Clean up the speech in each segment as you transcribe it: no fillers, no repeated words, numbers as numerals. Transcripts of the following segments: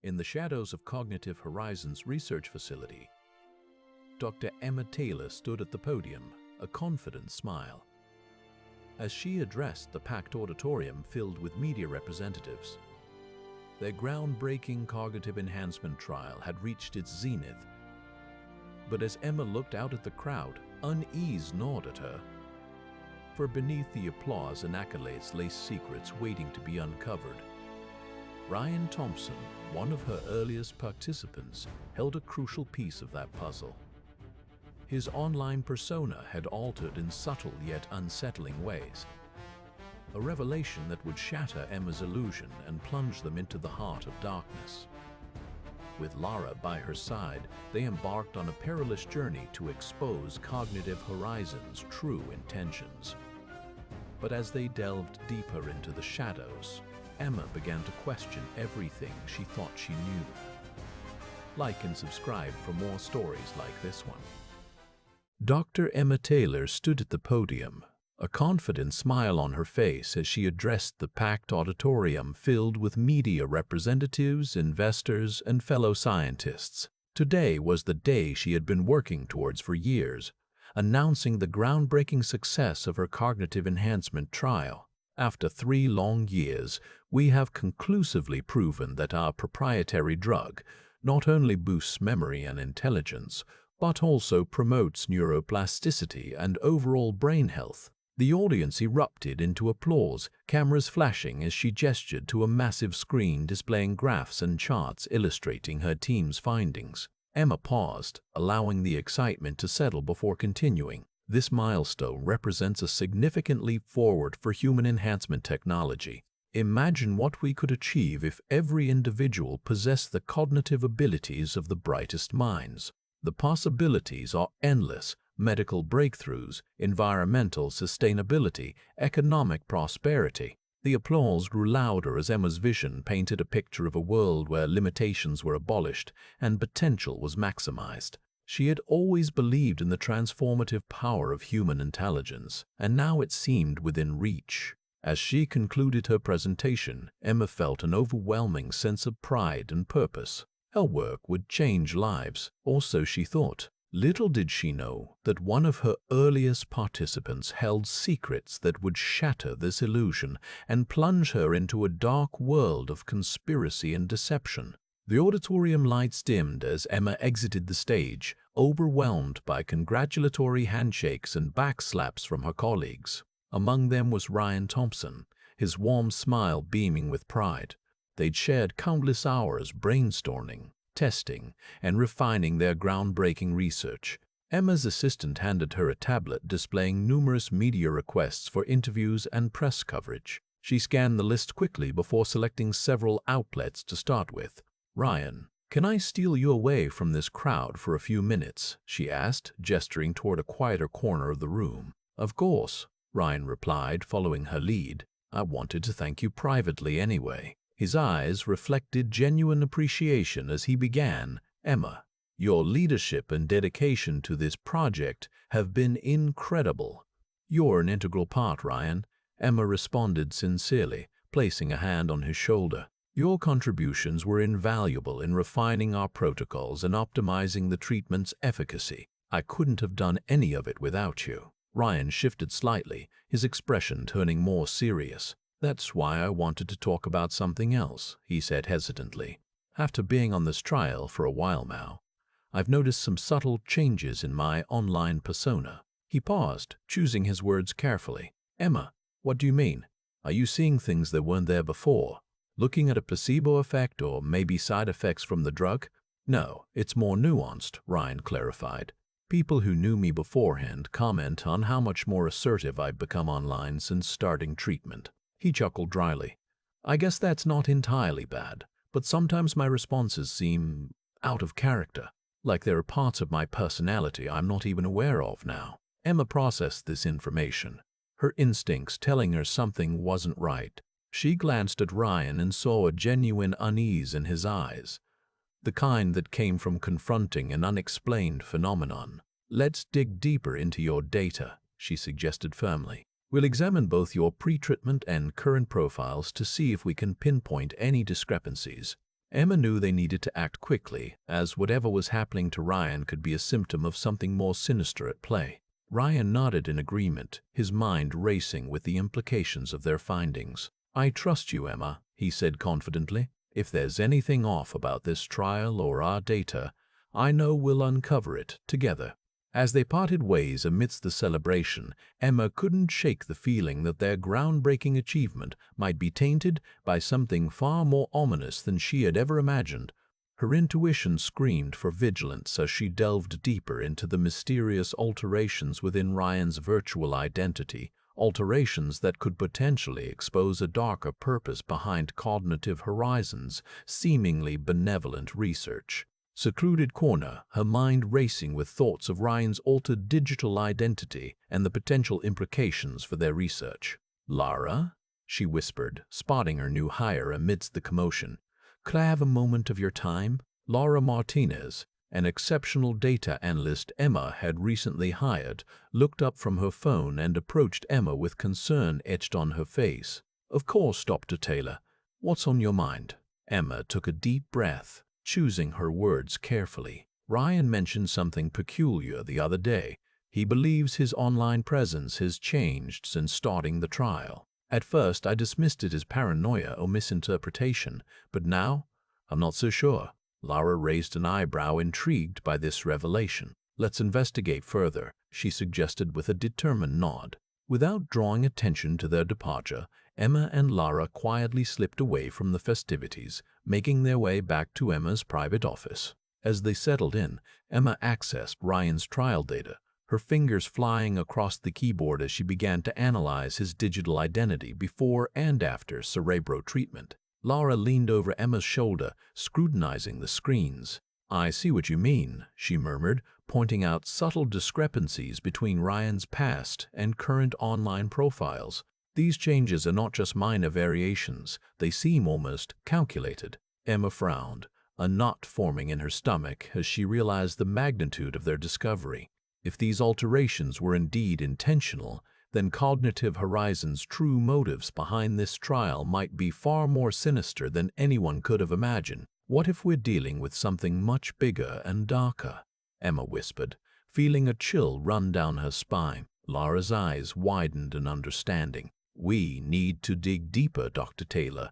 In the shadows of Cognitive Horizons research facility, Dr. Emma Taylor stood at the podium, a confident smile. As she addressed the packed auditorium filled with media representatives, their groundbreaking cognitive enhancement trial had reached its zenith. But as Emma looked out at the crowd, unease gnawed at her. For beneath the applause and accolades lay secrets waiting to be uncovered. Ryan Thompson, one of her earliest participants, held a crucial piece of that puzzle. His online persona had altered in subtle yet unsettling ways. A revelation that would shatter Emma's illusion and plunge them into the heart of darkness. With Lara by her side, they embarked on a perilous journey to expose Cognitive Horizons' true intentions. But as they delved deeper into the shadows, Emma began to question everything she thought she knew. Like and subscribe for more stories like this one. Dr. Emma Taylor stood at the podium, a confident smile on her face as she addressed the packed auditorium filled with media representatives, investors, and fellow scientists. Today was the day she had been working towards for years, announcing the groundbreaking success of her cognitive enhancement trial. After 3 long years, we have conclusively proven that our proprietary drug not only boosts memory and intelligence, but also promotes neuroplasticity and overall brain health. The audience erupted into applause, cameras flashing as she gestured to a massive screen displaying graphs and charts illustrating her team's findings. Emma paused, allowing the excitement to settle before continuing. This milestone represents a significant leap forward for human enhancement technology. Imagine what we could achieve if every individual possessed the cognitive abilities of the brightest minds. The possibilities are endless: medical breakthroughs, environmental sustainability, economic prosperity. The applause grew louder as Emma's vision painted a picture of a world where limitations were abolished and potential was maximized. She had always believed in the transformative power of human intelligence, and now it seemed within reach. As she concluded her presentation, Emma felt an overwhelming sense of pride and purpose. Her work would change lives, or so she thought. Little did she know that one of her earliest participants held secrets that would shatter this illusion and plunge her into a dark world of conspiracy and deception. The auditorium lights dimmed as Emma exited the stage, overwhelmed by congratulatory handshakes and backslaps from her colleagues. Among them was Ryan Thompson, his warm smile beaming with pride. They'd shared countless hours brainstorming, testing, and refining their groundbreaking research. Emma's assistant handed her a tablet displaying numerous media requests for interviews and press coverage. She scanned the list quickly before selecting several outlets to start with. "Ryan, can I steal you away from this crowd for a few minutes?" she asked, gesturing toward a quieter corner of the room. "Of course," Ryan replied, following her lead. "I wanted to thank you privately anyway." His eyes reflected genuine appreciation as he began. "Emma, your leadership and dedication to this project have been incredible." "You're an integral part, Ryan," Emma responded sincerely, placing a hand on his shoulder. "Your contributions were invaluable in refining our protocols and optimizing the treatment's efficacy. I couldn't have done any of it without you." Ryan shifted slightly, his expression turning more serious. "That's why I wanted to talk about something else," he said hesitantly. "After being on this trial for a while now, I've noticed some subtle changes in my online persona." He paused, choosing his words carefully. "Emma, what do you mean? Are you seeing things that weren't there before? Looking at a placebo effect or maybe side effects from the drug?" "No, it's more nuanced," Ryan clarified. "People who knew me beforehand comment on how much more assertive I've become online since starting treatment." He chuckled dryly. "I guess that's not entirely bad, but sometimes my responses seem out of character, like there are parts of my personality I'm not even aware of now." Emma processed this information, her instincts telling her something wasn't right. She glanced at Ryan and saw a genuine unease in his eyes, the kind that came from confronting an unexplained phenomenon. "Let's dig deeper into your data," she suggested firmly. "We'll examine both your pre-treatment and current profiles to see if we can pinpoint any discrepancies." Emma knew they needed to act quickly, as whatever was happening to Ryan could be a symptom of something more sinister at play. Ryan nodded in agreement, his mind racing with the implications of their findings. "I trust you, Emma," he said confidently. "If there's anything off about this trial or our data, I know we'll uncover it together." As they parted ways amidst the celebration, Emma couldn't shake the feeling that their groundbreaking achievement might be tainted by something far more ominous than she had ever imagined. Her intuition screamed for vigilance as she delved deeper into the mysterious alterations within Ryan's virtual identity, alterations that could potentially expose a darker purpose behind Cognitive Horizons' seemingly benevolent research. Secluded corner, her mind racing with thoughts of Ryan's altered digital identity and the potential implications for their research. "Lara?" she whispered, spotting her new hire amidst the commotion. "Could I have a moment of your time?" Lara Martinez, an exceptional data analyst Emma had recently hired, looked up from her phone and approached Emma with concern etched on her face. "Of course, Dr. Taylor. What's on your mind?" Emma took a deep breath, choosing her words carefully. "Ryan mentioned something peculiar the other day. He believes his online presence has changed since starting the trial. At first, I dismissed it as paranoia or misinterpretation, but now, I'm not so sure." Lara raised an eyebrow, intrigued by this revelation. "Let's investigate further," she suggested with a determined nod. Without drawing attention to their departure, Emma and Lara quietly slipped away from the festivities, making their way back to Emma's private office. As they settled in, Emma accessed Ryan's trial data, her fingers flying across the keyboard as she began to analyze his digital identity before and after cerebro treatment. Lara leaned over Emma's shoulder, scrutinizing the screens. "I see what you mean," she murmured, pointing out subtle discrepancies between Ryan's past and current online profiles. "These changes are not just minor variations, they seem almost calculated." Emma frowned, a knot forming in her stomach as she realized the magnitude of their discovery. If these alterations were indeed intentional, then Cognitive Horizons' true motives behind this trial might be far more sinister than anyone could have imagined. "What if we're dealing with something much bigger and darker?" Emma whispered, feeling a chill run down her spine. Lara's eyes widened in understanding. "We need to dig deeper, Dr. Taylor.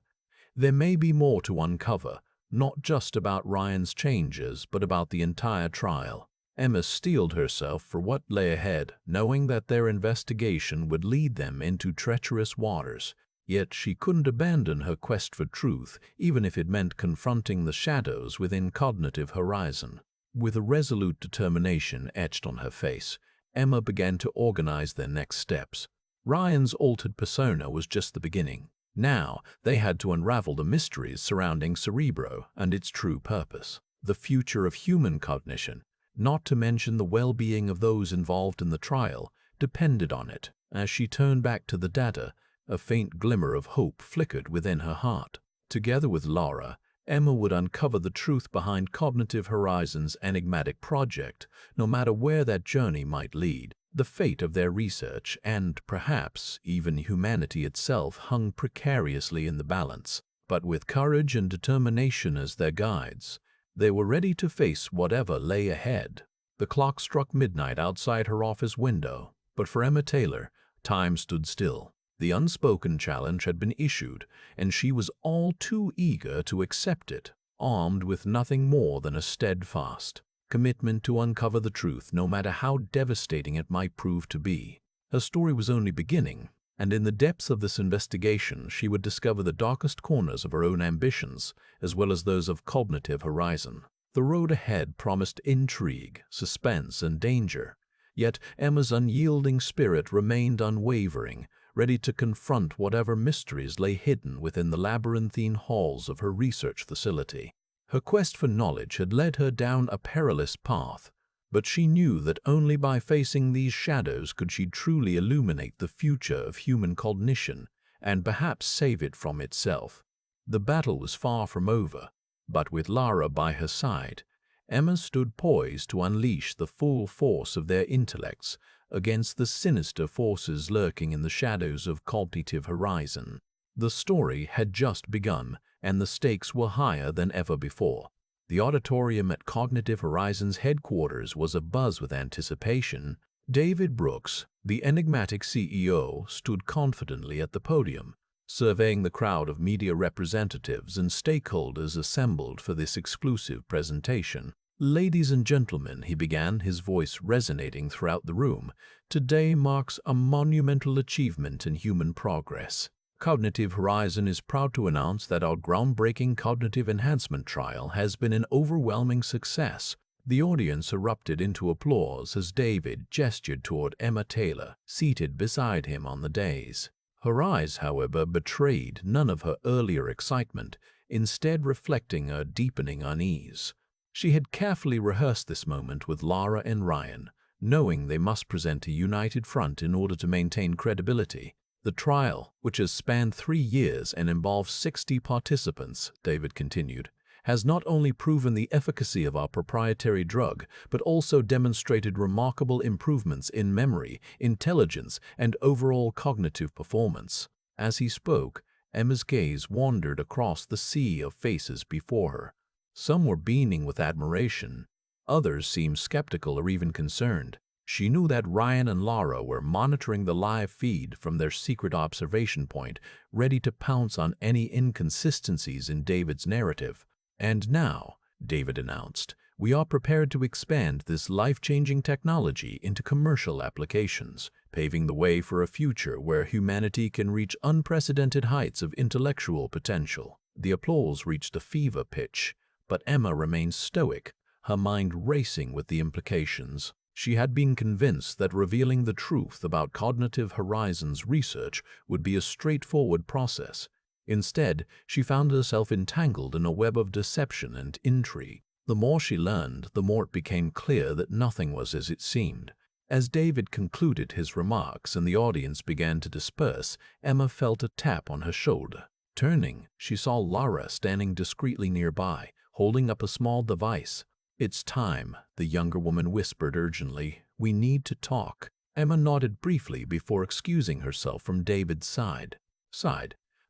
There may be more to uncover, not just about Ryan's changes, but about the entire trial." Emma steeled herself for what lay ahead, knowing that their investigation would lead them into treacherous waters. Yet she couldn't abandon her quest for truth, even if it meant confronting the shadows within Cognitive Horizon. With a resolute determination etched on her face, Emma began to organize their next steps. Ryan's altered persona was just the beginning. Now they had to unravel the mysteries surrounding Cerebro and its true purpose, the future of human cognition, not to mention the well-being of those involved in the trial, depended on it. As she turned back to the data, a faint glimmer of hope flickered within her heart. Together with Lara, Emma would uncover the truth behind Cognitive Horizons' enigmatic project, no matter where that journey might lead. The fate of their research, and perhaps even humanity itself, hung precariously in the balance. But with courage and determination as their guides, they were ready to face whatever lay ahead. The clock struck midnight outside her office window, but for Emma Taylor, time stood still. The unspoken challenge had been issued, and she was all too eager to accept it, armed with nothing more than a steadfast commitment to uncover the truth, no matter how devastating it might prove to be. Her story was only beginning, and in the depths of this investigation she would discover the darkest corners of her own ambitions, as well as those of Cognitive Horizon. The road ahead promised intrigue, suspense, and danger, yet Emma's unyielding spirit remained unwavering, ready to confront whatever mysteries lay hidden within the labyrinthine halls of her research facility. Her quest for knowledge had led her down a perilous path, but she knew that only by facing these shadows could she truly illuminate the future of human cognition and perhaps save it from itself. The battle was far from over, but with Lara by her side, Emma stood poised to unleash the full force of their intellects against the sinister forces lurking in the shadows of Cognitive Horizon. The story had just begun, and the stakes were higher than ever before. The auditorium at Cognitive Horizons headquarters was abuzz with anticipation. David Brooks, the enigmatic CEO, stood confidently at the podium, surveying the crowd of media representatives and stakeholders assembled for this exclusive presentation. "Ladies and gentlemen," he began, his voice resonating throughout the room, "today marks a monumental achievement in human progress. Cognitive Horizon is proud to announce that our groundbreaking cognitive enhancement trial has been an overwhelming success." The audience erupted into applause as David gestured toward Emma Taylor, seated beside him on the dais. Her eyes, however, betrayed none of her earlier excitement, instead reflecting a deepening unease. She had carefully rehearsed this moment with Lara and Ryan, knowing they must present a united front in order to maintain credibility. "The trial, which has spanned 3 years and involves 60 participants," David continued, "has not only proven the efficacy of our proprietary drug, but also demonstrated remarkable improvements in memory, intelligence, and overall cognitive performance." As he spoke, Emma's gaze wandered across the sea of faces before her. Some were beaming with admiration. Others seemed skeptical or even concerned. She knew that Ryan and Lara were monitoring the live feed from their secret observation point, ready to pounce on any inconsistencies in David's narrative. "And now," David announced, "we are prepared to expand this life-changing technology into commercial applications, paving the way for a future where humanity can reach unprecedented heights of intellectual potential." The applause reached a fever pitch, but Emma remained stoic, her mind racing with the implications. She had been convinced that revealing the truth about Cognitive Horizons research would be a straightforward process. Instead, she found herself entangled in a web of deception and intrigue. The more she learned, the more it became clear that nothing was as it seemed. As David concluded his remarks and the audience began to disperse, Emma felt a tap on her shoulder. Turning, she saw Lara standing discreetly nearby, holding up a small device. "It's time," the younger woman whispered urgently. "We need to talk." Emma nodded briefly before excusing herself from David's side.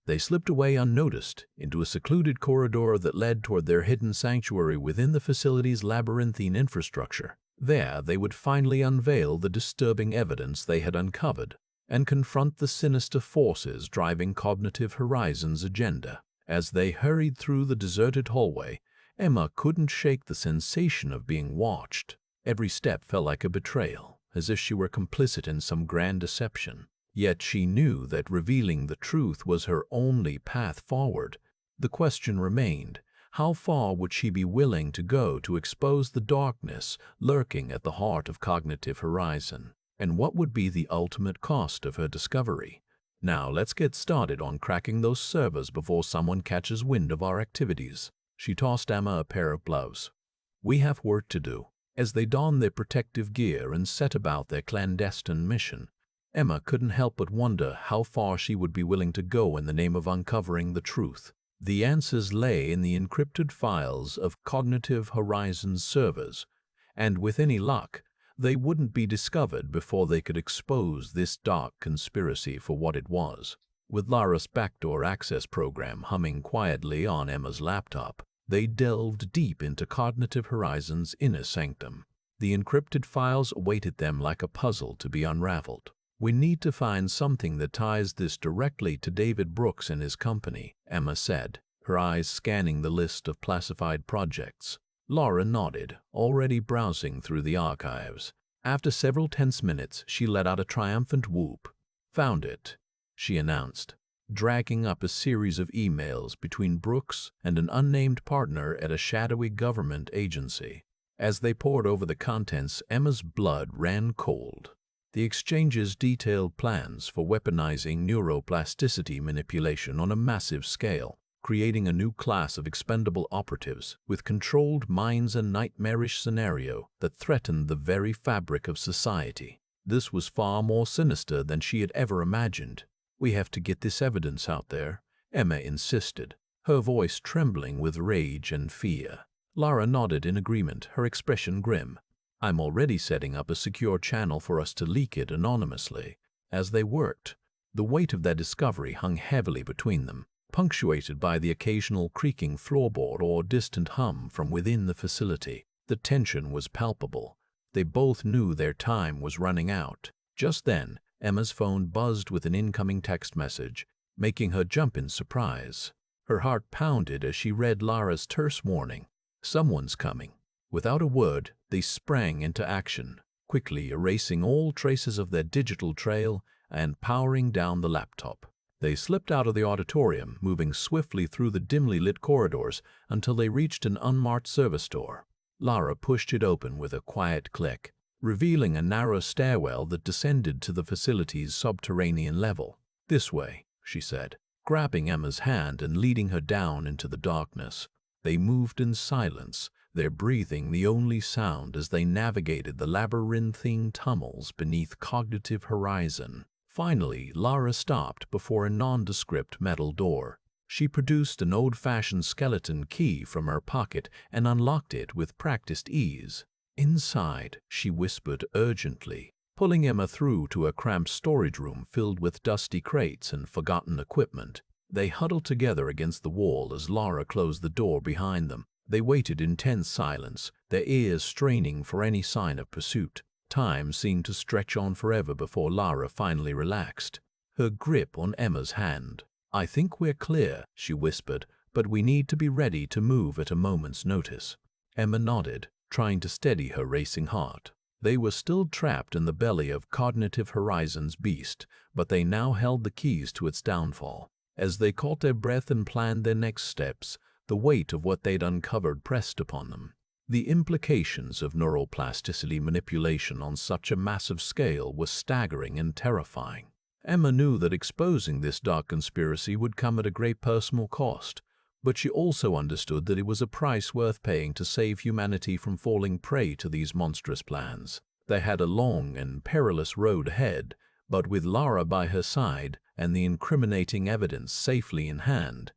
They slipped away unnoticed into a secluded corridor that led toward their hidden sanctuary within the facility's labyrinthine infrastructure. There, they would finally unveil the disturbing evidence they had uncovered and confront the sinister forces driving Cognitive Horizons' agenda. As they hurried through the deserted hallway, Emma couldn't shake the sensation of being watched. Every step felt like a betrayal, as if she were complicit in some grand deception. Yet she knew that revealing the truth was her only path forward. The question remained, how far would she be willing to go to expose the darkness lurking at the heart of Cognitive Horizon? And what would be the ultimate cost of her discovery? "Now let's get started on cracking those servers before someone catches wind of our activities." She tossed Emma a pair of gloves. "We have work to do." As they donned their protective gear and set about their clandestine mission, Emma couldn't help but wonder how far she would be willing to go in the name of uncovering the truth. The answers lay in the encrypted files of Cognitive Horizons servers, and with any luck, they wouldn't be discovered before they could expose this dark conspiracy for what it was. With Lara's backdoor access program humming quietly on Emma's laptop, they delved deep into Cognitive Horizons' inner sanctum. The encrypted files awaited them like a puzzle to be unraveled. "We need to find something that ties this directly to David Brooks and his company," Emma said, her eyes scanning the list of classified projects. Lara nodded, already browsing through the archives. After several tense minutes, she let out a triumphant whoop. "Found it," she announced, dragging up a series of emails between Brooks and an unnamed partner at a shadowy government agency. As they pored over the contents, Emma's blood ran cold. The exchanges detailed plans for weaponizing neuroplasticity manipulation on a massive scale, creating a new class of expendable operatives with controlled minds, a nightmarish scenario that threatened the very fabric of society. This was far more sinister than she had ever imagined. "We have to get this evidence out there," Emma insisted, her voice trembling with rage and fear. Lara nodded in agreement, her expression grim. "I'm already setting up a secure channel for us to leak it anonymously." As they worked, the weight of their discovery hung heavily between them. punctuated by the occasional creaking floorboard or distant hum from within the facility. The tension was palpable. They both knew their time was running out. Just then, Emma's phone buzzed with an incoming text message, making her jump in surprise. Her heart pounded as she read Lara's terse warning. Someone's coming. Without a word, they sprang into action, quickly erasing all traces of their digital trail and powering down the laptop. They slipped out of the auditorium, moving swiftly through the dimly lit corridors until they reached an unmarked service door. Lara pushed it open with a quiet click, revealing a narrow stairwell that descended to the facility's subterranean level. "This way," she said, grabbing Emma's hand and leading her down into the darkness. They moved in silence, their breathing the only sound as they navigated the labyrinthine tunnels beneath Cognitive Horizon. Finally, Lara stopped before a nondescript metal door. She produced an old-fashioned skeleton key from her pocket and unlocked it with practiced ease. "Inside," she whispered urgently, pulling Emma through to a cramped storage room filled with dusty crates and forgotten equipment. They huddled together against the wall as Lara closed the door behind them. They waited in tense silence, their ears straining for any sign of pursuit. Time seemed to stretch on forever before Lara finally relaxed, her grip on Emma's hand. "I think we're clear," she whispered, "but we need to be ready to move at a moment's notice." Emma nodded, trying to steady her racing heart. They were still trapped in the belly of Cognitive Horizon's beast, but they now held the keys to its downfall. As they caught their breath and planned their next steps, the weight of what they'd uncovered pressed upon them. The implications of neuroplasticity manipulation on such a massive scale were staggering and terrifying. Emma knew that exposing this dark conspiracy would come at a great personal cost, but she also understood that it was a price worth paying to save humanity from falling prey to these monstrous plans. They had a long and perilous road ahead, but with Lara by her side and the incriminating evidence safely in hand,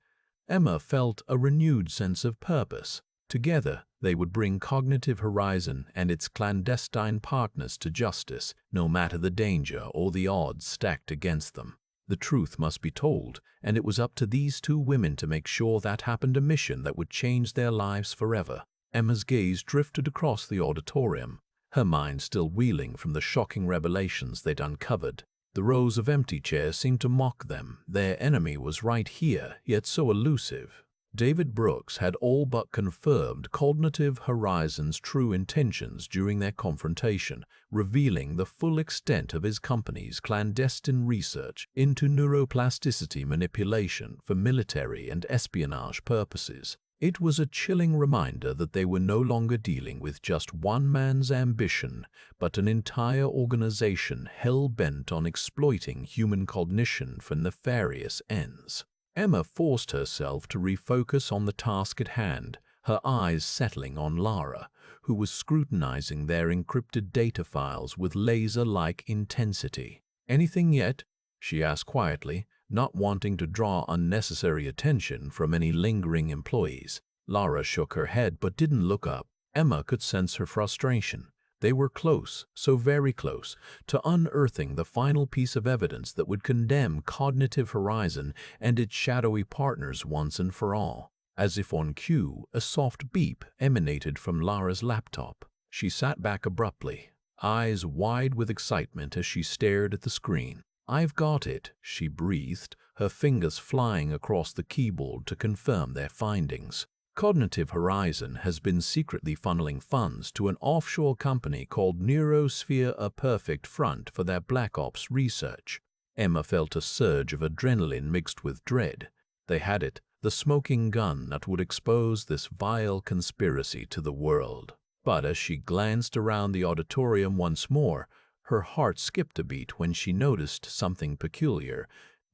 Emma felt a renewed sense of purpose. Together, they would bring Cognitive Horizon and its clandestine partners to justice, no matter the danger or the odds stacked against them. The truth must be told, and it was up to these two women to make sure that happened, a mission that would change their lives forever. Emma's gaze drifted across the auditorium, her mind still reeling from the shocking revelations they'd uncovered. The rows of empty chairs seemed to mock them. Their enemy was right here, yet so elusive. David Brooks had all but confirmed Cognitive Horizon's true intentions during their confrontation, revealing the full extent of his company's clandestine research into neuroplasticity manipulation for military and espionage purposes. It was a chilling reminder that they were no longer dealing with just one man's ambition, but an entire organization hell-bent on exploiting human cognition for nefarious ends. Emma forced herself to refocus on the task at hand, her eyes settling on Lara, who was scrutinizing their encrypted data files with laser-like intensity. "Anything yet?" she asked quietly, not wanting to draw unnecessary attention from any lingering employees. Lara shook her head but didn't look up. Emma could sense her frustration. They were close, so very close, to unearthing the final piece of evidence that would condemn Cognitive Horizon and its shadowy partners once and for all. As if on cue, a soft beep emanated from Lara's laptop. She sat back abruptly, eyes wide with excitement as she stared at the screen. "I've got it," she breathed, her fingers flying across the keyboard to confirm their findings. Cognitive Horizon has been secretly funneling funds to an offshore company called Neurosphere, a perfect front for their Black Ops research. Emma felt a surge of adrenaline mixed with dread. They had it, the smoking gun that would expose this vile conspiracy to the world. But as she glanced around the auditorium once more, her heart skipped a beat when she noticed something peculiar.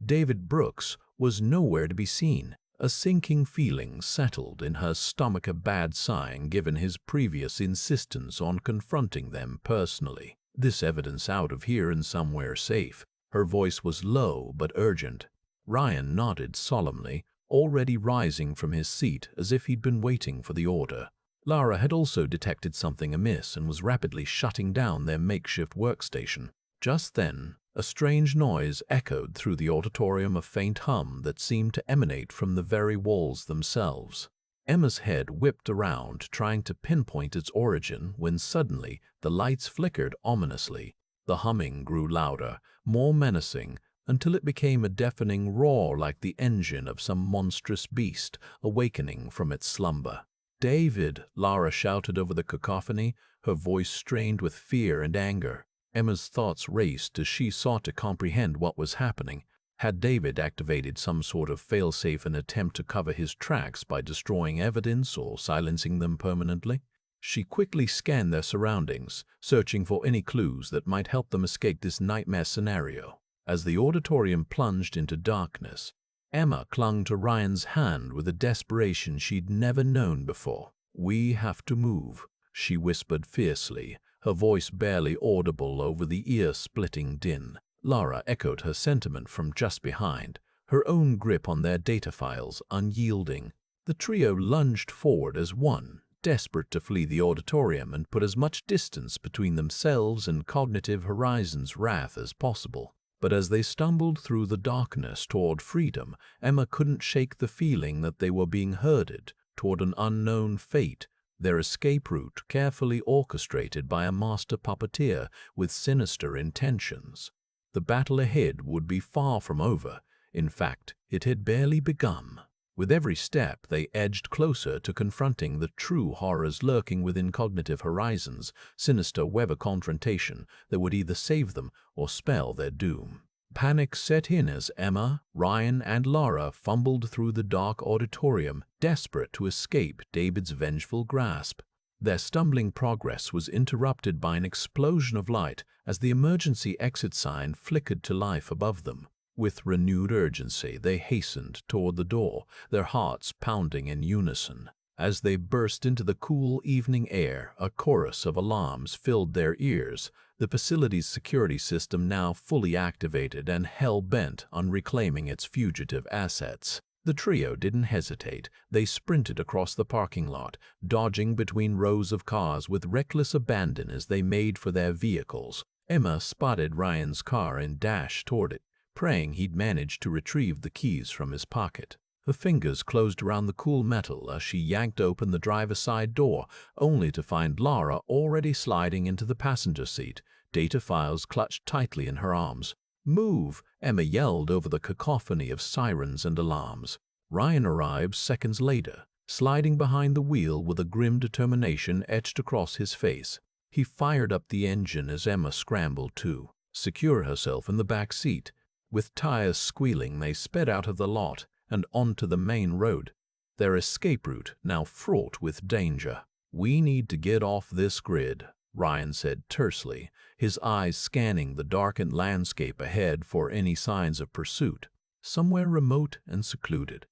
David Brooks was nowhere to be seen. A sinking feeling settled in her stomach, a bad sign given his previous insistence on confronting them personally. "This evidence out of here and somewhere safe." Her voice was low but urgent. Ryan nodded solemnly, already rising from his seat as if he'd been waiting for the order. Lara had also detected something amiss and was rapidly shutting down their makeshift workstation. Just then, A strange noise echoed through the auditorium, a faint hum that seemed to emanate from the very walls themselves. Emma's head whipped around, trying to pinpoint its origin, when suddenly the lights flickered ominously. The humming grew louder, more menacing, until it became a deafening roar like the engine of some monstrous beast awakening from its slumber. "David!" Lara shouted over the cacophony, her voice strained with fear and anger. Emma's thoughts raced as she sought to comprehend what was happening. Had David activated some sort of failsafe in an attempt to cover his tracks by destroying evidence or silencing them permanently? She quickly scanned their surroundings, searching for any clues that might help them escape this nightmare scenario. As the auditorium plunged into darkness, Emma clung to Ryan's hand with a desperation she'd never known before. "We have to move," she whispered fiercely, her voice barely audible over the ear-splitting din. Lara echoed her sentiment from just behind, her own grip on their data files unyielding. The trio lunged forward as one, desperate to flee the auditorium and put as much distance between themselves and Cognitive Horizons' wrath as possible. But as they stumbled through the darkness toward freedom, Emma couldn't shake the feeling that they were being herded toward an unknown fate, their escape route carefully orchestrated by a master puppeteer with sinister intentions. The battle ahead would be far from over. In fact, it had barely begun. With every step, they edged closer to confronting the true horrors lurking within Cognitive Horizons, sinister web of confrontation that would either save them or spell their doom. Panic set in as Emma, Ryan, and Lara fumbled through the dark auditorium, desperate to escape David's vengeful grasp. Their stumbling progress was interrupted by an explosion of light as the emergency exit sign flickered to life above them. With renewed urgency, they hastened toward the door, their hearts pounding in unison. As they burst into the cool evening air, a chorus of alarms filled their ears, the facility's security system now fully activated and hell-bent on reclaiming its fugitive assets. The trio didn't hesitate. They sprinted across the parking lot, dodging between rows of cars with reckless abandon as they made for their vehicles. Emma spotted Ryan's car and dashed toward it, praying he'd managed to retrieve the keys from his pocket. Her fingers closed around the cool metal as she yanked open the driver's side door, only to find Lara already sliding into the passenger seat, data files clutched tightly in her arms. "Move!" Emma yelled over the cacophony of sirens and alarms. Ryan arrived seconds later, sliding behind the wheel with a grim determination etched across his face. He fired up the engine as Emma scrambled to secure herself in the back seat. With tires squealing, they sped out of the lot and onto the main road, their escape route now fraught with danger. "We need to get off this grid," Ryan said tersely, his eyes scanning the darkened landscape ahead for any signs of pursuit. "Somewhere remote and secluded."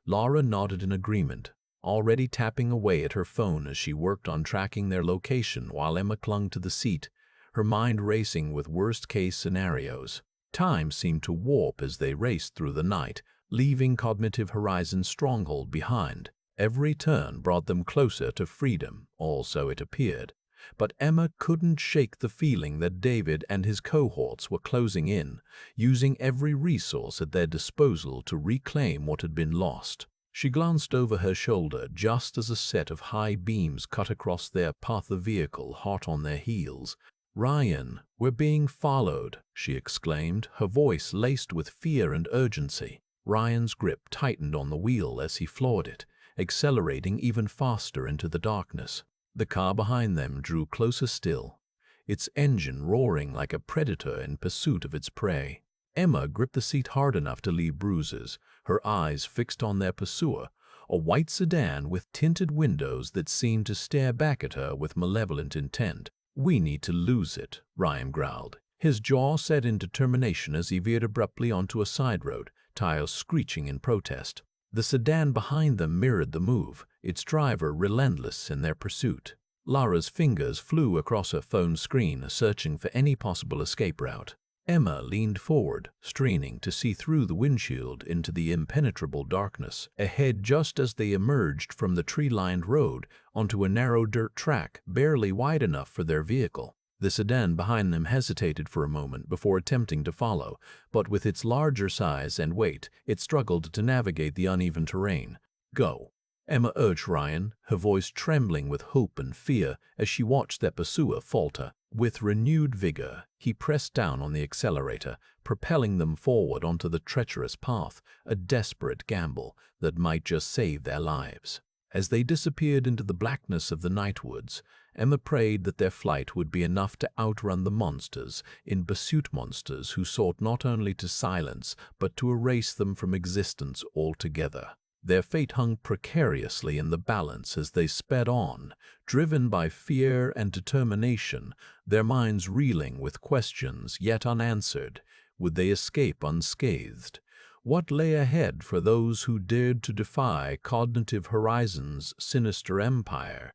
Lara nodded in agreement, already tapping away at her phone as she worked on tracking their location while Emma clung to the seat, her mind racing with worst-case scenarios. Time seemed to warp as they raced through the night, leaving Cognitive Horizons' stronghold behind. Every turn brought them closer to freedom, or so it appeared. But Emma couldn't shake the feeling that David and his cohorts were closing in, using every resource at their disposal to reclaim what had been lost. She glanced over her shoulder just as a set of high beams cut across their path of vehicle, hot on their heels. "Ryan, we're being followed," she exclaimed, her voice laced with fear and urgency. Ryan's grip tightened on the wheel as he floored it, accelerating even faster into the darkness. The car behind them drew closer still, its engine roaring like a predator in pursuit of its prey. Emma gripped the seat hard enough to leave bruises, her eyes fixed on their pursuer, a white sedan with tinted windows that seemed to stare back at her with malevolent intent. "We need to lose it," Ryan growled, his jaw set in determination as he veered abruptly onto a side road, tires screeching in protest. The sedan behind them mirrored the move, its driver relentless in their pursuit. Lara's fingers flew across her phone screen, searching for any possible escape route. Emma leaned forward, straining to see through the windshield into the impenetrable darkness ahead just as they emerged from the tree-lined road onto a narrow dirt track barely wide enough for their vehicle. The sedan behind them hesitated for a moment before attempting to follow, but with its larger size and weight, it struggled to navigate the uneven terrain. "Go," Emma urged Ryan, her voice trembling with hope and fear as she watched their pursuer falter. With renewed vigor, he pressed down on the accelerator, propelling them forward onto the treacherous path, a desperate gamble that might just save their lives. As they disappeared into the blackness of the night woods, Emma prayed that their flight would be enough to outrun the monsters in pursuit, monsters who sought not only to silence but to erase them from existence altogether. Their fate hung precariously in the balance as they sped on, driven by fear and determination, their minds reeling with questions yet unanswered. Would they escape unscathed? What lay ahead for those who dared to defy Cognitive Horizons' sinister empire?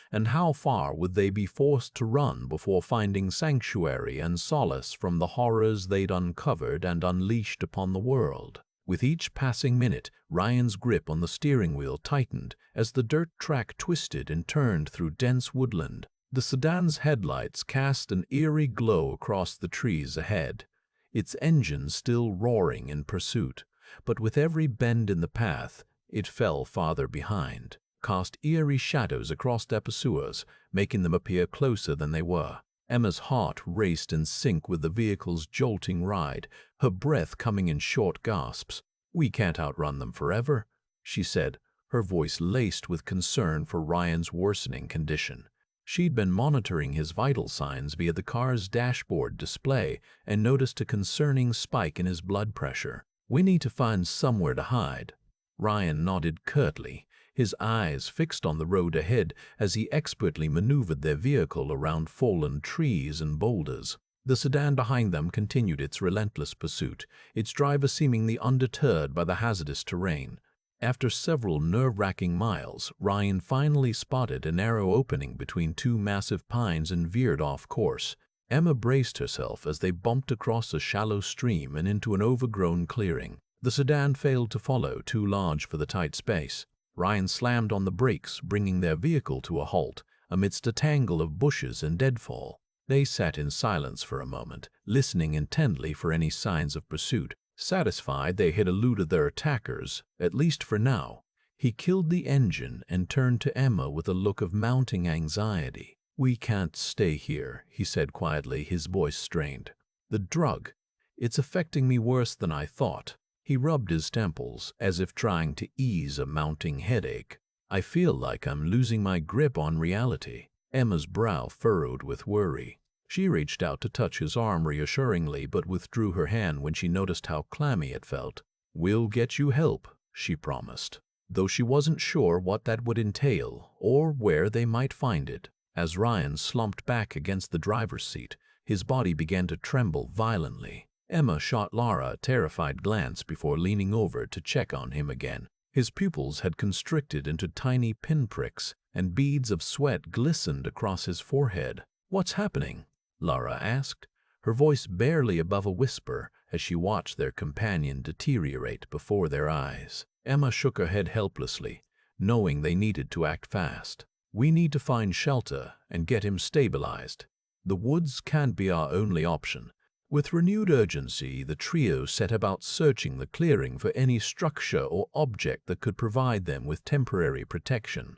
And how far would they be forced to run before finding sanctuary and solace from the horrors they'd uncovered and unleashed upon the world? With each passing minute, Ryan's grip on the steering wheel tightened as the dirt track twisted and turned through dense woodland. The sedan's headlights cast an eerie glow across the trees ahead, its engine still roaring in pursuit. But with every bend in the path, it fell farther behind, cast eerie shadows across their pursuers, making them appear closer than they were. Emma's heart raced in sync with the vehicle's jolting ride, her breath coming in short gasps. "We can't outrun them forever," she said, her voice laced with concern for Ryan's worsening condition. She'd been monitoring his vital signs via the car's dashboard display and noticed a concerning spike in his blood pressure. "We need to find somewhere to hide." Ryan nodded curtly, his eyes fixed on the road ahead as he expertly maneuvered their vehicle around fallen trees and boulders. The sedan behind them continued its relentless pursuit, its driver seemingly undeterred by the hazardous terrain. After several nerve-wracking miles, Ryan finally spotted a narrow opening between two massive pines and veered off course. Emma braced herself as they bumped across a shallow stream and into an overgrown clearing. The sedan failed to follow, too large for the tight space. Ryan slammed on the brakes, bringing their vehicle to a halt amidst a tangle of bushes and deadfall. They sat in silence for a moment, listening intently for any signs of pursuit. Satisfied they had eluded their attackers, at least for now, he killed the engine and turned to Emma with a look of mounting anxiety. "We can't stay here," he said quietly, his voice strained. "The drug, it's affecting me worse than I thought." He rubbed his temples, as if trying to ease a mounting headache. "I feel like I'm losing my grip on reality." Emma's brow furrowed with worry. She reached out to touch his arm reassuringly, but withdrew her hand when she noticed how clammy it felt. "We'll get you help," she promised, though she wasn't sure what that would entail or where they might find it. As Ryan slumped back against the driver's seat, his body began to tremble violently. Emma shot Lara a terrified glance before leaning over to check on him again. His pupils had constricted into tiny pinpricks, and beads of sweat glistened across his forehead. "What's happening?" Lara asked, her voice barely above a whisper as she watched their companion deteriorate before their eyes. Emma shook her head helplessly, knowing they needed to act fast. "We need to find shelter and get him stabilized. The woods can't be our only option." With renewed urgency, the trio set about searching the clearing for any structure or object that could provide them with temporary protection.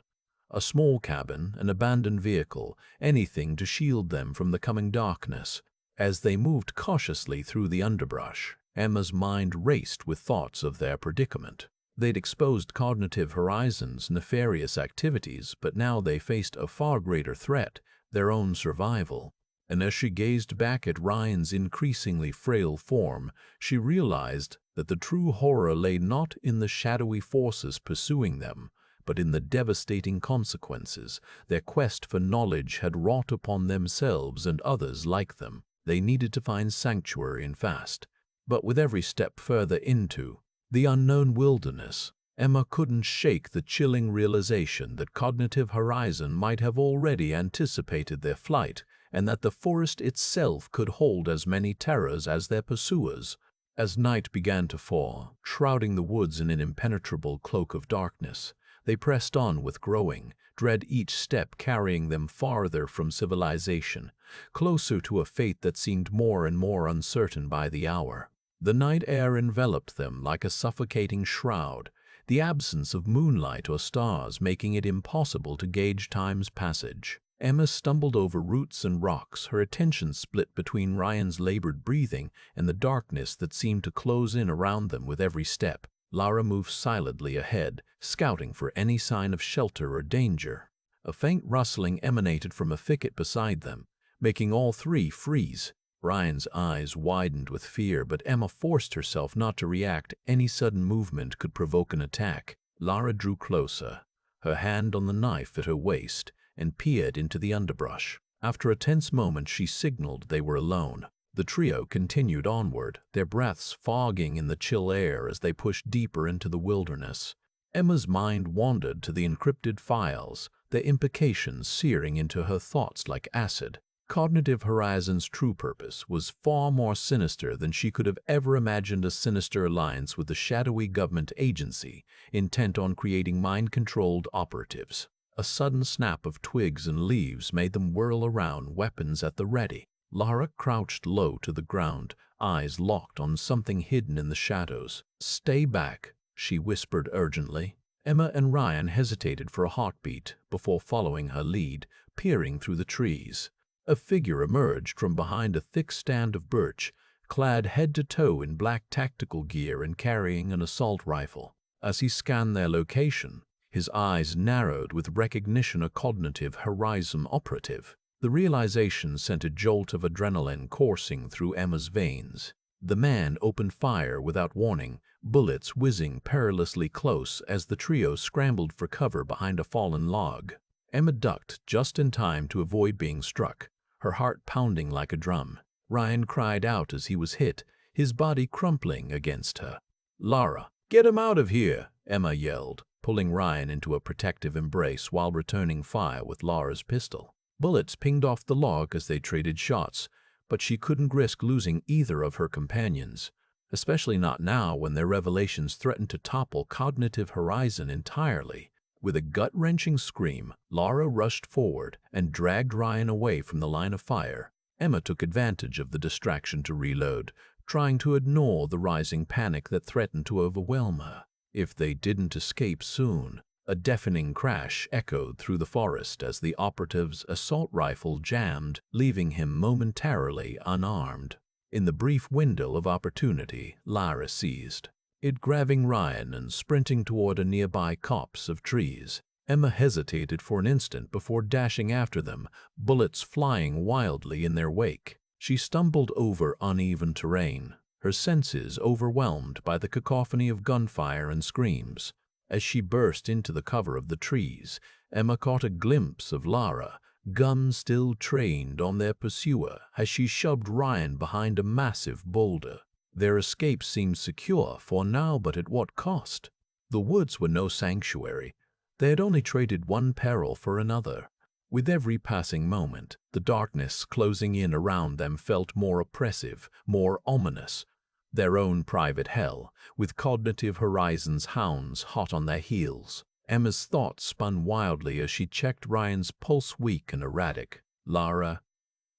A small cabin, an abandoned vehicle, anything to shield them from the coming darkness. As they moved cautiously through the underbrush, Emma's mind raced with thoughts of their predicament. They'd exposed Cognitive Horizons' nefarious activities, but now they faced a far greater threat, their own survival. And as she gazed back at Ryan's increasingly frail form, she realized that the true horror lay not in the shadowy forces pursuing them, but in the devastating consequences their quest for knowledge had wrought upon themselves and others like them. They needed to find sanctuary and fast. But with every step further into the unknown wilderness, Emma couldn't shake the chilling realization that Cognitive Horizon might have already anticipated their flight, and that the forest itself could hold as many terrors as their pursuers. As night began to fall, shrouding the woods in an impenetrable cloak of darkness, they pressed on with growing, dread each step carrying them farther from civilization, closer to a fate that seemed more and more uncertain by the hour. The night air enveloped them like a suffocating shroud, the absence of moonlight or stars making it impossible to gauge time's passage. Emma stumbled over roots and rocks, her attention split between Ryan's labored breathing and the darkness that seemed to close in around them with every step. Lara moved silently ahead, scouting for any sign of shelter or danger. A faint rustling emanated from a thicket beside them, making all three freeze. Ryan's eyes widened with fear, but Emma forced herself not to react. Any sudden movement could provoke an attack. Lara drew closer, her hand on the knife at her waist, and peered into the underbrush. After a tense moment, she signaled they were alone. The trio continued onward, their breaths fogging in the chill air as they pushed deeper into the wilderness. Emma's mind wandered to the encrypted files, their implications searing into her thoughts like acid. Cognitive Horizon's true purpose was far more sinister than she could have ever imagined. A sinister alliance with a shadowy government agency intent on creating mind-controlled operatives. A sudden snap of twigs and leaves made them whirl around, weapons at the ready. Lara crouched low to the ground, eyes locked on something hidden in the shadows. "Stay back," she whispered urgently. Emma and Ryan hesitated for a heartbeat before following her lead, peering through the trees. A figure emerged from behind a thick stand of birch, clad head to toe in black tactical gear and carrying an assault rifle. As he scanned their location, his eyes narrowed with recognition. A Cognitive Horizon operative. The realization sent a jolt of adrenaline coursing through Emma's veins. The man opened fire without warning, bullets whizzing perilously close as the trio scrambled for cover behind a fallen log. Emma ducked just in time to avoid being struck, her heart pounding like a drum. Ryan cried out as he was hit, his body crumpling against her. "Lara, get him out of here!" Emma yelled, pulling Ryan into a protective embrace while returning fire with Lara's pistol. Bullets pinged off the log as they traded shots, but she couldn't risk losing either of her companions, especially not now when their revelations threatened to topple Cognitive Horizon entirely. With a gut-wrenching scream, Lara rushed forward and dragged Ryan away from the line of fire. Emma took advantage of the distraction to reload, trying to ignore the rising panic that threatened to overwhelm her. If they didn't escape soon. A deafening crash echoed through the forest as the operative's assault rifle jammed, leaving him momentarily unarmed. In the brief window of opportunity, Lara seized it, grabbing Ryan and sprinting toward a nearby copse of trees. Emma hesitated for an instant before dashing after them, bullets flying wildly in their wake. She stumbled over uneven terrain, her senses overwhelmed by the cacophony of gunfire and screams. As she burst into the cover of the trees, Emma caught a glimpse of Lara, guns still trained on their pursuer as she shoved Ryan behind a massive boulder. Their escape seemed secure for now, but at what cost? The woods were no sanctuary. They had only traded one peril for another. With every passing moment, the darkness closing in around them felt more oppressive, more ominous. Their own private hell, with Cognitive Horizon's hounds hot on their heels. Emma's thoughts spun wildly as she checked Ryan's pulse, weak and erratic. "Lara,"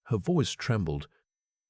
her voice trembled,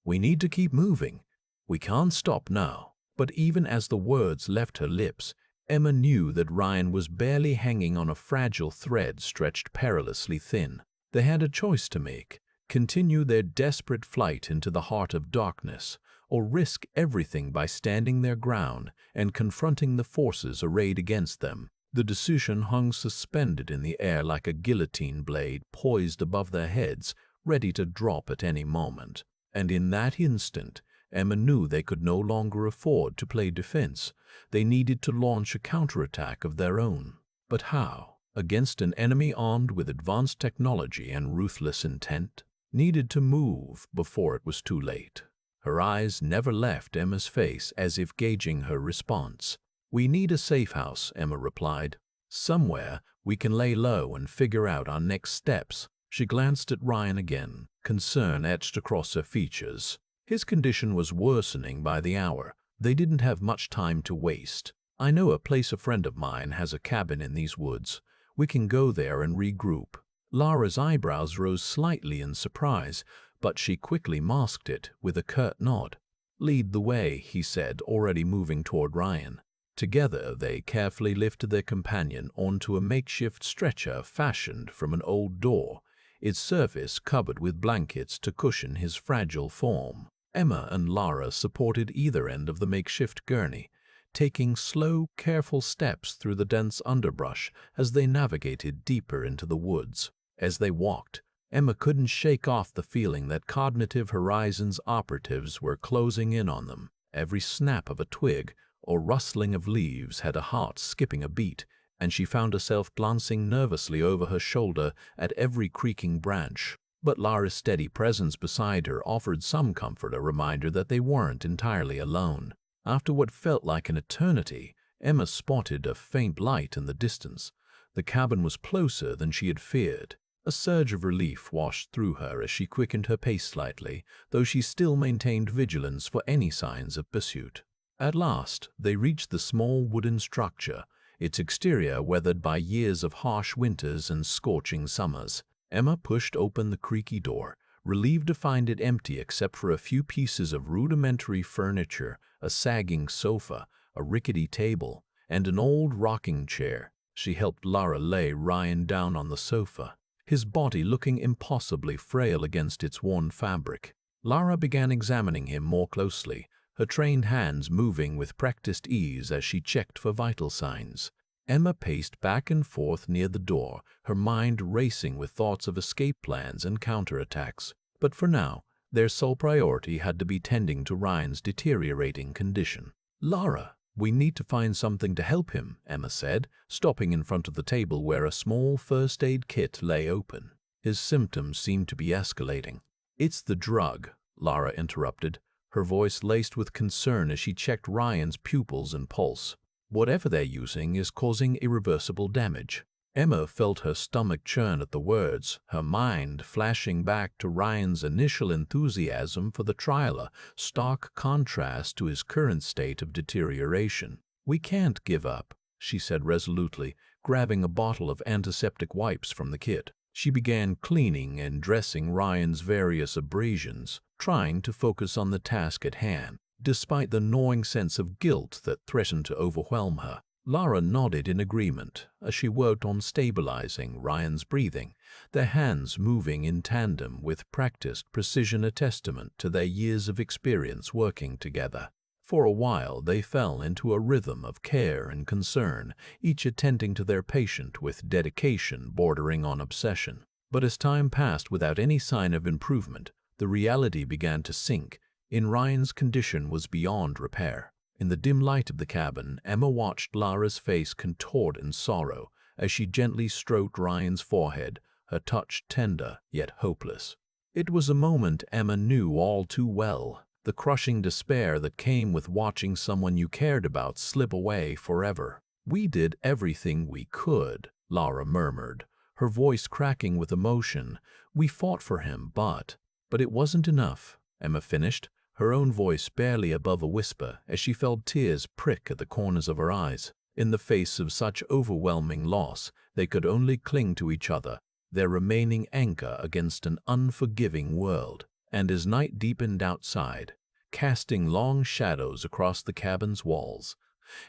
"we need to keep moving. We can't stop now." But even as the words left her lips, Emma knew that Ryan was barely hanging on a fragile thread stretched perilously thin. They had a choice to make: continue their desperate flight into the heart of darkness, or risk everything by standing their ground and confronting the forces arrayed against them. The decision hung suspended in the air like a guillotine blade poised above their heads, ready to drop at any moment. And in that instant, Emma knew they could no longer afford to play defense. They needed to launch a counterattack of their own. But how? Against an enemy armed with advanced technology and ruthless intent? Needed to move before it was too late. Her eyes never left Emma's face, as if gauging her response. "We need a safe house," Emma replied. "Somewhere we can lay low and figure out our next steps." She glanced at Ryan again, concern etched across her features. His condition was worsening by the hour. They didn't have much time to waste. "I know a place a friend of mine has, a cabin in these woods. We can go there and regroup." Lara's eyebrows rose slightly in surprise, but she quickly masked it with a curt nod. "Lead the way," he said, already moving toward Ryan. Together, they carefully lifted their companion onto a makeshift stretcher fashioned from an old door, its surface covered with blankets to cushion his fragile form. Emma and Lara supported either end of the makeshift gurney, taking slow, careful steps through the dense underbrush as they navigated deeper into the woods. As they walked, Emma couldn't shake off the feeling that Cognitive Horizons operatives were closing in on them. Every snap of a twig or rustling of leaves had a heart skipping a beat, and she found herself glancing nervously over her shoulder at every creaking branch. But Lara's steady presence beside her offered some comfort, a reminder that they weren't entirely alone. After what felt like an eternity, Emma spotted a faint light in the distance. The cabin was closer than she had feared. A surge of relief washed through her as she quickened her pace slightly, though she still maintained vigilance for any signs of pursuit. At last, they reached the small wooden structure, its exterior weathered by years of harsh winters and scorching summers. Emma pushed open the creaky door, relieved to find it empty except for a few pieces of rudimentary furniture, a sagging sofa, a rickety table, and an old rocking chair. She helped Lara lay Ryan down on the sofa, his body looking impossibly frail against its worn fabric. Lara began examining him more closely, her trained hands moving with practiced ease as she checked for vital signs. Emma paced back and forth near the door, her mind racing with thoughts of escape plans and counterattacks. But for now, their sole priority had to be tending to Ryan's deteriorating condition. "Lara, we need to find something to help him," Emma said, stopping in front of the table where a small first aid kit lay open. His symptoms seemed to be escalating. "It's the drug," Lara interrupted, her voice laced with concern as she checked Ryan's pupils and pulse. "Whatever they're using is causing irreversible damage." Emma felt her stomach churn at the words, her mind flashing back to Ryan's initial enthusiasm for the trial, a stark contrast to his current state of deterioration. "We can't give up," she said resolutely, grabbing a bottle of antiseptic wipes from the kit. She began cleaning and dressing Ryan's various abrasions, trying to focus on the task at hand, despite the gnawing sense of guilt that threatened to overwhelm her. Lara nodded in agreement as she worked on stabilizing Ryan's breathing, their hands moving in tandem with practiced precision, a testament to their years of experience working together. For a while they fell into a rhythm of care and concern, each attending to their patient with dedication bordering on obsession. But as time passed without any sign of improvement, the reality began to sink. Ryan's condition was beyond repair. In the dim light of the cabin, Emma watched Lara's face contort in sorrow as she gently stroked Ryan's forehead, her touch tender yet hopeless. It was a moment Emma knew all too well, the crushing despair that came with watching someone you cared about slip away forever. "We did everything we could," Lara murmured, her voice cracking with emotion. "We fought for him, but it wasn't enough," Emma finished, her own voice barely above a whisper as she felt tears prick at the corners of her eyes. In the face of such overwhelming loss, they could only cling to each other, their remaining anchor against an unforgiving world. And as night deepened outside, casting long shadows across the cabin's walls,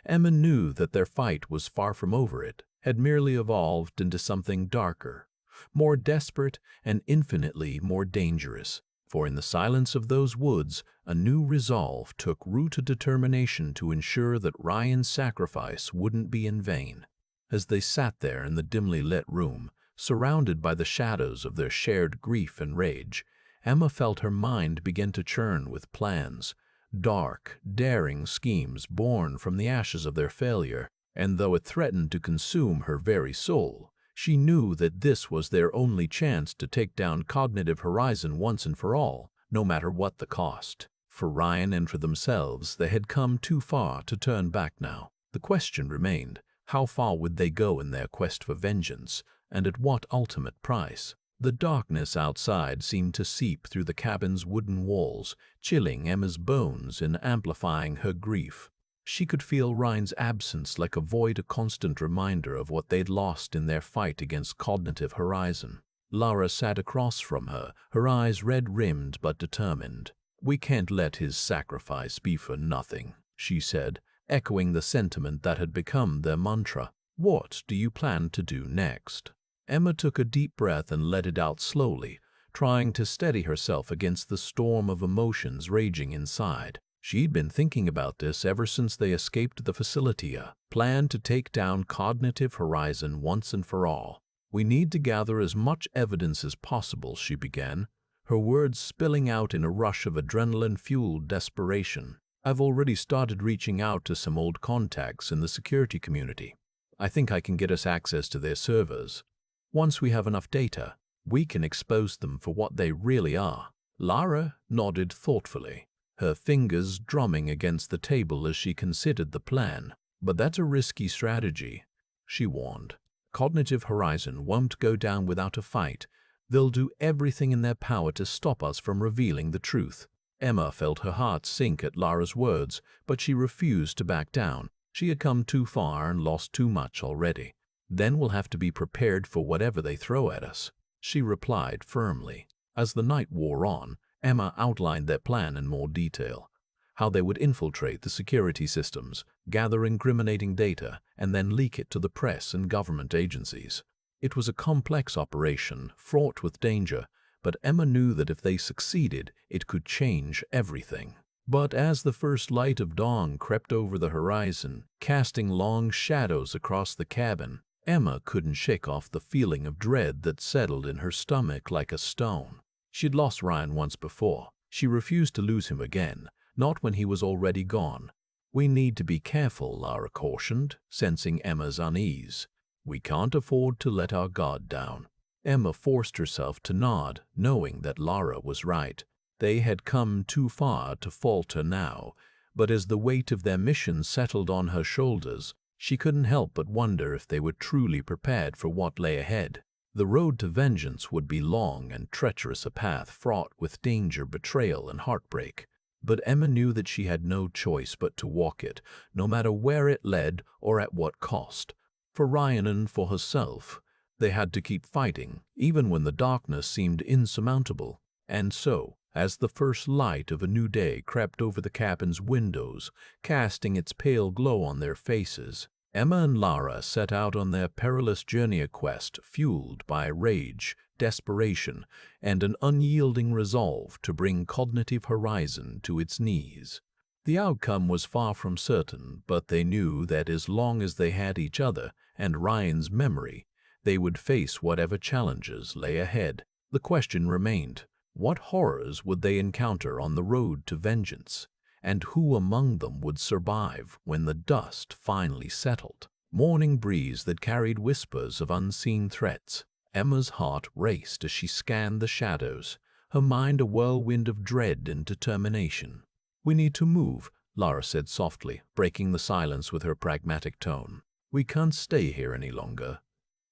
Emma knew that their fight was far from over. It had merely evolved into something darker, more desperate, and infinitely more dangerous. For in the silence of those woods, a new resolve took root, a determination to ensure that Ryan's sacrifice wouldn't be in vain. As they sat there in the dimly lit room, surrounded by the shadows of their shared grief and rage, Emma felt her mind begin to churn with plans, dark, daring schemes born from the ashes of their failure. And though it threatened to consume her very soul, she knew that this was their only chance to take down Cognitive Horizon once and for all, no matter what the cost. For Ryan and for themselves, they had come too far to turn back now. The question remained, how far would they go in their quest for vengeance, and at what ultimate price? The darkness outside seemed to seep through the cabin's wooden walls, chilling Emma's bones and amplifying her grief. She could feel Ryan's absence like a void, a constant reminder of what they'd lost in their fight against cognitive horizon. Lara sat across from her, her eyes red-rimmed but determined. "We can't let his sacrifice be for nothing," she said, echoing the sentiment that had become their mantra. "What do you plan to do next?" Emma took a deep breath and let it out slowly, trying to steady herself against the storm of emotions raging inside. She'd been thinking about this ever since they escaped the facility, a plan to take down cognitive horizon once and for all. "We need to gather as much evidence as possible," she began, her words spilling out in a rush of adrenaline-fueled desperation. "I've already started reaching out to some old contacts in the security community. I think I can get us access to their servers. Once we have enough data, we can expose them for what they really are." Lara nodded thoughtfully, her fingers drumming against the table as she considered the plan. "But that's a risky strategy," she warned. "Cognitive horizon won't go down without a fight. They'll do everything in their power to stop us from revealing the truth." Emma felt her heart sink at Lara's words, but she refused to back down. She had come too far and lost too much already. "Then we'll have to be prepared for whatever they throw at us," she replied firmly. As the night wore on, Emma outlined their plan in more detail. How they would infiltrate the security systems, gather incriminating data, and then leak it to the press and government agencies. It was a complex operation, fraught with danger, but Emma knew that if they succeeded, it could change everything. But as the first light of dawn crept over the horizon, casting long shadows across the cabin, Emma couldn't shake off the feeling of dread that settled in her stomach like a stone. She'd lost Ryan once before. She refused to lose him again, not when he was already gone. "We need to be careful," Lara cautioned, sensing Emma's unease. "We can't afford to let our guard down." Emma forced herself to nod, knowing that Lara was right. They had come too far to falter now, but as the weight of their mission settled on her shoulders, she couldn't help but wonder if they were truly prepared for what lay ahead. The road to vengeance would be long and treacherous, a path fraught with danger, betrayal, and heartbreak. But Emma knew that she had no choice but to walk it, no matter where it led or at what cost. For Ryan and for herself, they had to keep fighting, even when the darkness seemed insurmountable. And so, as the first light of a new day crept over the cabin's windows, casting its pale glow on their faces, Emma and Lara set out on their perilous journey, a quest fueled by rage, desperation, and an unyielding resolve to bring cognitive horizon to its knees. The outcome was far from certain, but they knew that as long as they had each other and Ryan's memory, they would face whatever challenges lay ahead. The question remained, what horrors would they encounter on the road to vengeance? And who among them would survive when the dust finally settled? Morning breeze that carried whispers of unseen threats. Emma's heart raced as she scanned the shadows, her mind a whirlwind of dread and determination. "We need to move," Lara said softly, breaking the silence with her pragmatic tone. "We can't stay here any longer."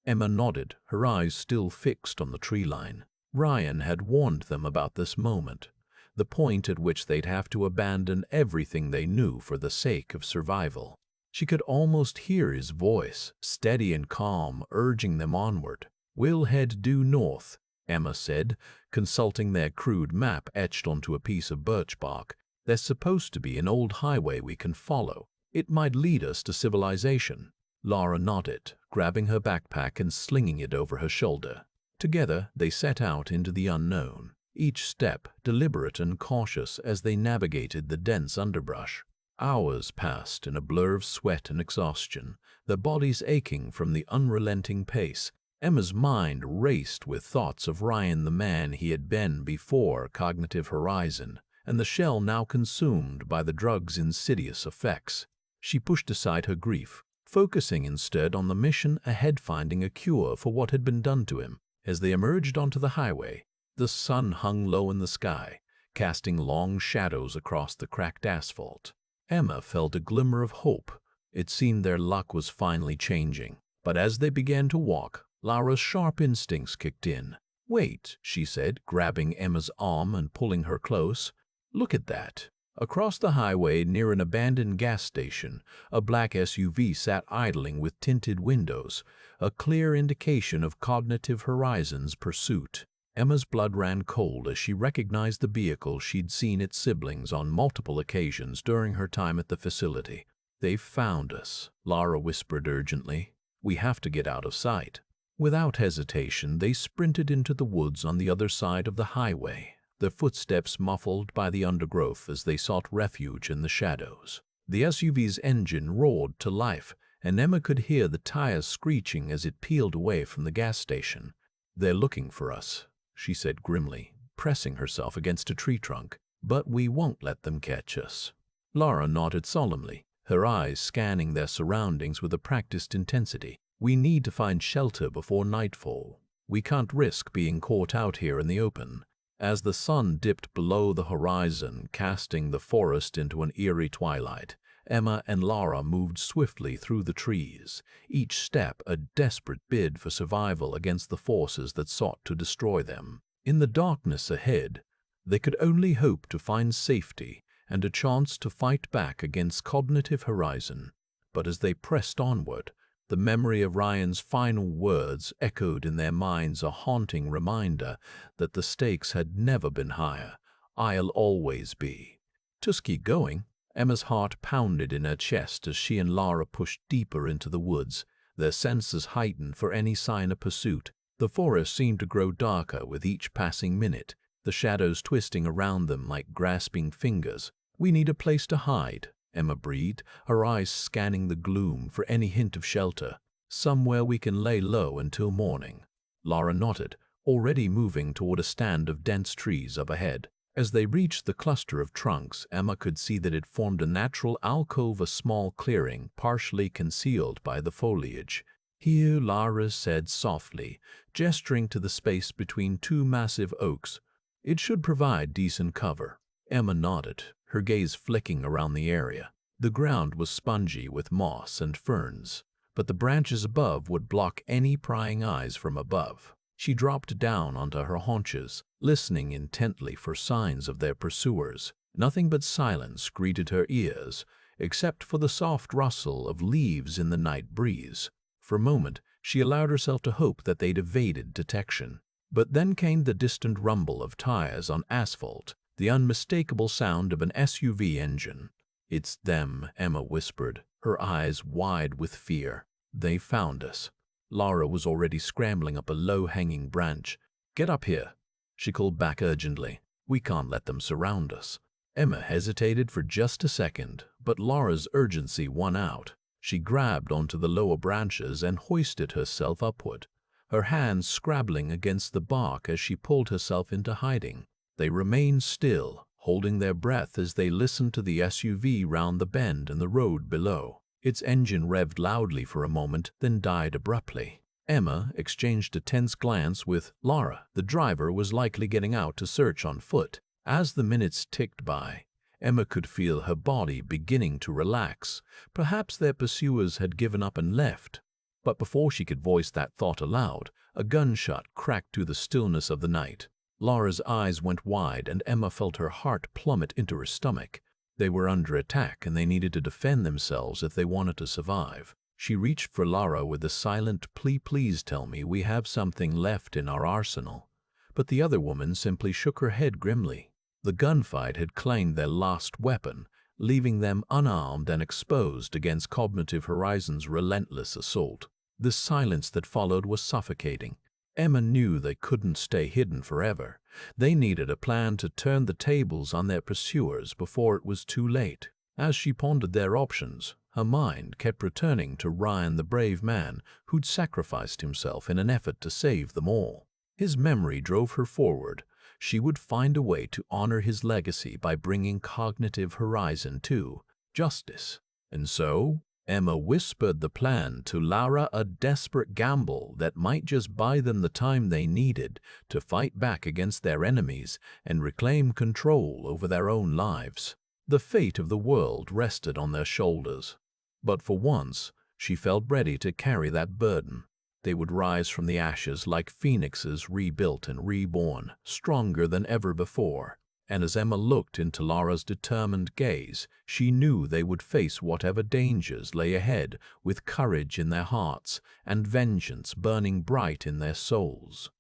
Emma nodded, her eyes still fixed on the tree line. Ryan had warned them about this moment, the point at which they'd have to abandon everything they knew for the sake of survival. She could almost hear his voice, steady and calm, urging them onward. "We'll head due north," Emma said, consulting their crude map etched onto a piece of birch bark. "There's supposed to be an old highway we can follow. It might lead us to civilization." Lara nodded, grabbing her backpack and slinging it over her shoulder. Together they set out into the unknown, each step deliberate and cautious as they navigated the dense underbrush. Hours passed in a blur of sweat and exhaustion, their bodies aching from the unrelenting pace. Emma's mind raced with thoughts of Ryan, the man he had been before cognitive horizon, and the shell now consumed by the drug's insidious effects. She pushed aside her grief, focusing instead on the mission ahead, finding a cure for what had been done to him. As they emerged onto the highway, the sun hung low in the sky, casting long shadows across the cracked asphalt. Emma felt a glimmer of hope. It seemed their luck was finally changing. But as they began to walk, Lara's sharp instincts kicked in. "Wait," she said, grabbing Emma's arm and pulling her close. "Look at that." Across the highway near an abandoned gas station, a black SUV sat idling with tinted windows, a clear indication of Cognitive Horizons' pursuit. Emma's blood ran cold as she recognized the vehicle she'd seen its siblings on multiple occasions during her time at the facility. "They've found us," Lara whispered urgently. "We have to get out of sight." Without hesitation, they sprinted into the woods on the other side of the highway, their footsteps muffled by the undergrowth as they sought refuge in the shadows. The SUV's engine roared to life, and Emma could hear the tires screeching as it peeled away from the gas station. "They're looking for us," she said grimly, pressing herself against a tree trunk. "But we won't let them catch us." Lara nodded solemnly, her eyes scanning their surroundings with a practiced intensity. "We need to find shelter before nightfall. We can't risk being caught out here in the open." As the sun dipped below the horizon, casting the forest into an eerie twilight, Emma and Lara moved swiftly through the trees, each step a desperate bid for survival against the forces that sought to destroy them. In the darkness ahead, they could only hope to find safety and a chance to fight back against Cognitive Horizon. But as they pressed onward, the memory of Ryan's final words echoed in their minds, a haunting reminder that the stakes had never been higher. "I'll always be." Just keep going. Emma's heart pounded in her chest as she and Lara pushed deeper into the woods, their senses heightened for any sign of pursuit. The forest seemed to grow darker with each passing minute, the shadows twisting around them like grasping fingers. "We need a place to hide," Emma breathed, her eyes scanning the gloom for any hint of shelter. "Somewhere we can lay low until morning." Lara nodded, already moving toward a stand of dense trees up ahead. As they reached the cluster of trunks, Emma could see that it formed a natural alcove, a small clearing partially concealed by the foliage. "Here," Lara said softly, gesturing to the space between two massive oaks. "It should provide decent cover." Emma nodded, her gaze flicking around the area. The ground was spongy with moss and ferns, but the branches above would block any prying eyes from above. She dropped down onto her haunches, listening intently for signs of their pursuers. Nothing but silence greeted her ears, except for the soft rustle of leaves in the night breeze. For a moment, she allowed herself to hope that they'd evaded detection. But then came the distant rumble of tires on asphalt, the unmistakable sound of an SUV engine. "It's them," Emma whispered, her eyes wide with fear. "They found us." Lara was already scrambling up a low-hanging branch. "Get up here," she called back urgently. "We can't let them surround us." Emma hesitated for just a second, but Lara's urgency won out. She grabbed onto the lower branches and hoisted herself upward, her hands scrabbling against the bark as she pulled herself into hiding. They remained still, holding their breath as they listened to the SUV round the bend in the road below. Its engine revved loudly for a moment, then died abruptly. Emma exchanged a tense glance with Lara. The driver was likely getting out to search on foot. As the minutes ticked by, Emma could feel her body beginning to relax. Perhaps their pursuers had given up and left. But before she could voice that thought aloud, a gunshot cracked through the stillness of the night. Lara's eyes went wide, and Emma felt her heart plummet into her stomach. They were under attack, and they needed to defend themselves if they wanted to survive. She reached for Lara with a silent plea, "Please tell me we have something left in our arsenal." But the other woman simply shook her head grimly. The gunfight had claimed their last weapon, leaving them unarmed and exposed against Cognitive Horizon's relentless assault. The silence that followed was suffocating. Emma knew they couldn't stay hidden forever. They needed a plan to turn the tables on their pursuers before it was too late. As she pondered their options, her mind kept returning to Ryan, the brave man who'd sacrificed himself in an effort to save them all. His memory drove her forward. She would find a way to honor his legacy by bringing Cognitive Horizon to justice. And so, Emma whispered the plan to Lara, a desperate gamble that might just buy them the time they needed to fight back against their enemies and reclaim control over their own lives. The fate of the world rested on their shoulders. But for once, she felt ready to carry that burden. They would rise from the ashes like phoenixes rebuilt and reborn, stronger than ever before. And as Emma looked into Lara's determined gaze, she knew they would face whatever dangers lay ahead with courage in their hearts and vengeance burning bright in their souls.